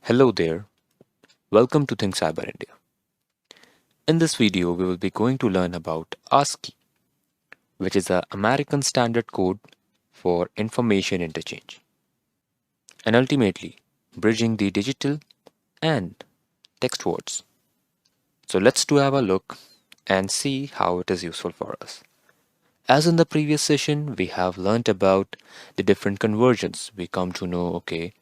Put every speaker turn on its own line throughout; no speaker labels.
Hello there, welcome to Thinkcyber India. In this video, we will be going to learn about ASCII, which is the American Standard Code for Information Interchange, and ultimately bridging the digital and text words. So let's do have a look and see how it is useful for us. As in the previous session, we have learnt about the different conversions. We come to know, okay,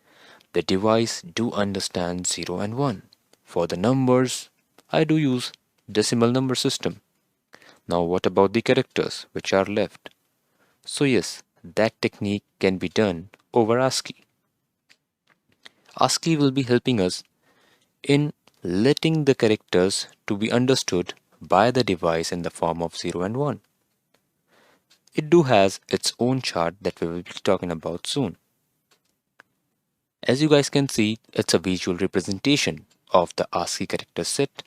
the device do understand 0 and 1. For the numbers, I do use decimal number system. Now what about the characters which are left? So yes, that technique can be done over ASCII. ASCII will be helping us in letting the characters to be understood by the device in the form of 0 and 1. It do has its own chart that we will be talking about soon. As you guys can see, it's a visual representation of the ASCII character set.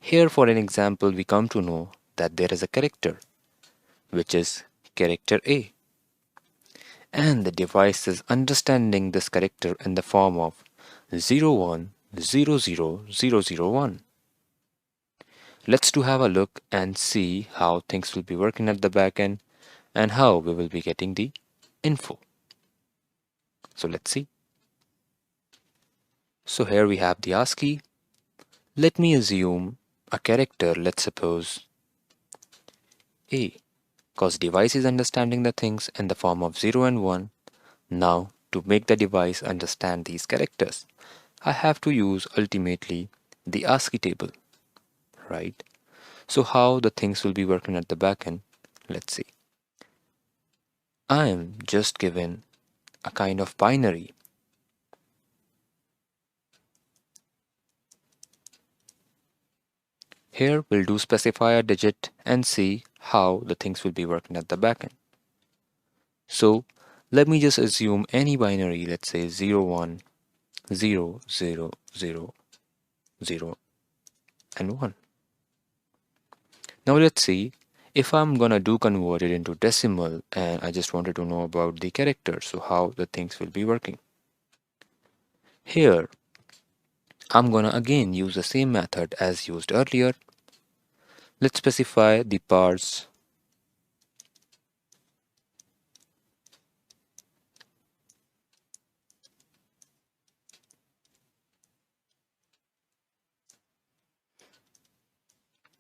Here for an example, we come to know that there is a character, which is character A. And the device is understanding this character in the form of 01000001. Let's to have a look and see how things will be working at the back end and how we will be getting the info. So let's see. So here we have the ASCII. Let me assume a character, let's suppose A, because device is understanding the things in the form of 0 and 1. Now to make the device understand these characters, I have to use ultimately the ASCII table, right? So how the things will be working at the back end, let's see. I am just given a kind of binary. Here we'll do specify a digit and see how the things will be working at the back end. So let me just assume any binary, let's say 0, 1, 0, 0, 0, 0, and 1. Now let's see if I'm gonna do convert it into decimal and I just wanted to know about the character, so how the things will be working. Here I'm gonna again use the same method as used earlier. Let's specify the parse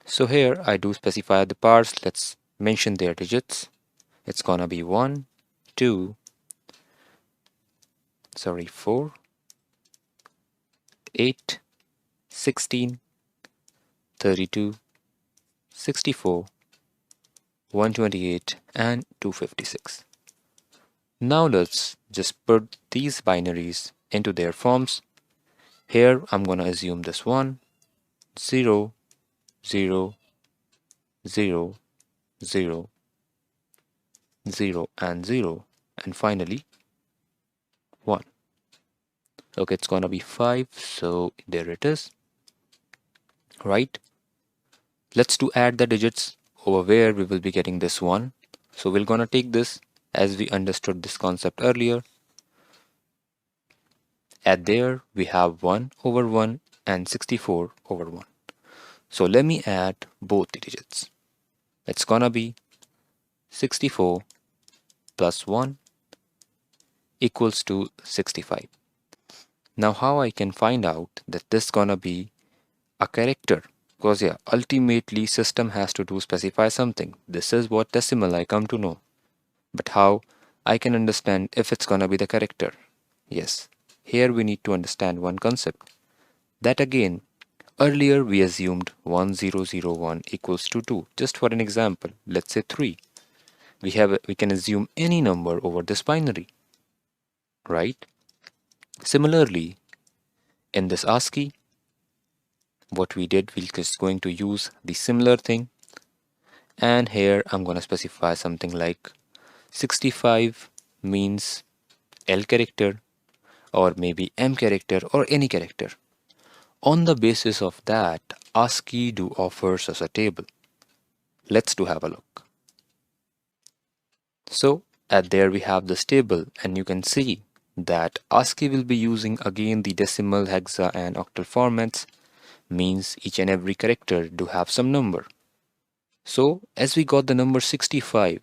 So here I do specify the parse. Let's mention their digits. It's gonna be 1, 2, 4, 8, 16, 32, 64, 128, and 256. Now let's just put these binaries into their forms. Here I'm gonna assume this 1, 0, 0, 0, 0, 0, and 0, and finally 1. Okay, it's gonna be 5, so there it is, right? Let's do add the digits over where we will be getting this 1. So we're gonna take this as we understood this concept earlier. At there we have 1 over 1 and 64 over 1. So let me add both the digits. It's gonna be 64 plus 1 equals to 65. Now how I can find out that this gonna be a character? Because yeah, ultimately system has to do specify something. This is what decimal I come to know. But how I can understand if it's gonna be the character? Yes, here we need to understand one concept. That again, earlier we assumed 1001 equals to 2. Just for an example, let's say 3. We can assume any number over this binary, right? Similarly, in this ASCII, what we did, we're just going to use the similar thing. And here I'm going to specify something like 65 means L character or maybe M character or any character. On the basis of that, ASCII do offers us a table. Let's do have a look. So at there we have this table and you can see that ASCII will be using again the decimal, hexa and octal formats, means each and every character do have some number. So as we got the number 65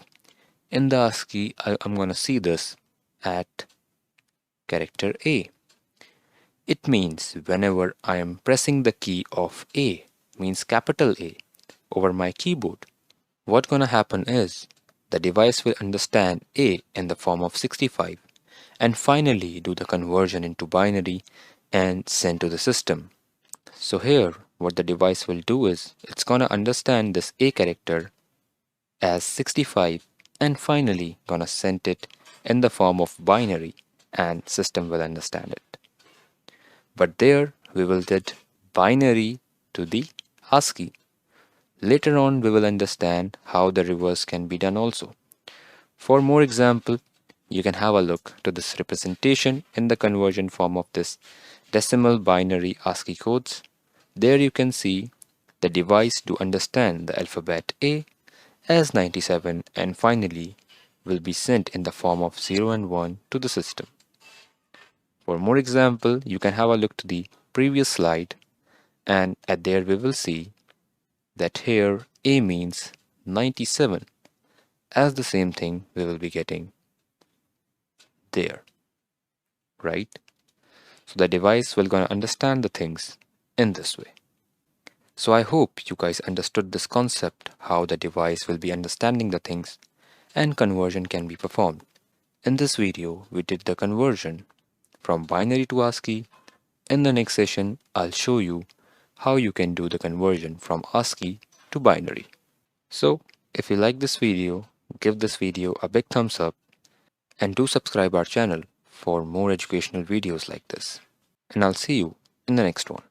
in the ASCII, I'm gonna see this at character A. It means whenever I am pressing the key of A, means capital A, over my keyboard, what gonna happen is the device will understand A in the form of 65 and finally do the conversion into binary and send to the system. So here what the device will do is it's gonna understand this A character as 65 and finally gonna send it in the form of binary and system will understand it. But there we will get binary to the ASCII. Later on we will understand how the reverse can be done also. For more example, you can have a look to this representation in the conversion form of this decimal binary ASCII codes. There you can see the device to understand the alphabet A as 97 and finally will be sent in the form of 0 and 1 to the system. For more example, you can have a look to the previous slide and at there we will see that here A means 97 as the same thing we will be getting there, right? So the device will gonna understand the things in this way. So I hope you guys understood this concept, how the device will be understanding the things and conversion can be performed. In this video, we did the conversion from binary to ASCII. In the next session, I'll show you how you can do the conversion from ASCII to binary. So if you like this video, give this video a big thumbs up and do subscribe our channel for more educational videos like this. And I'll see you in the next one.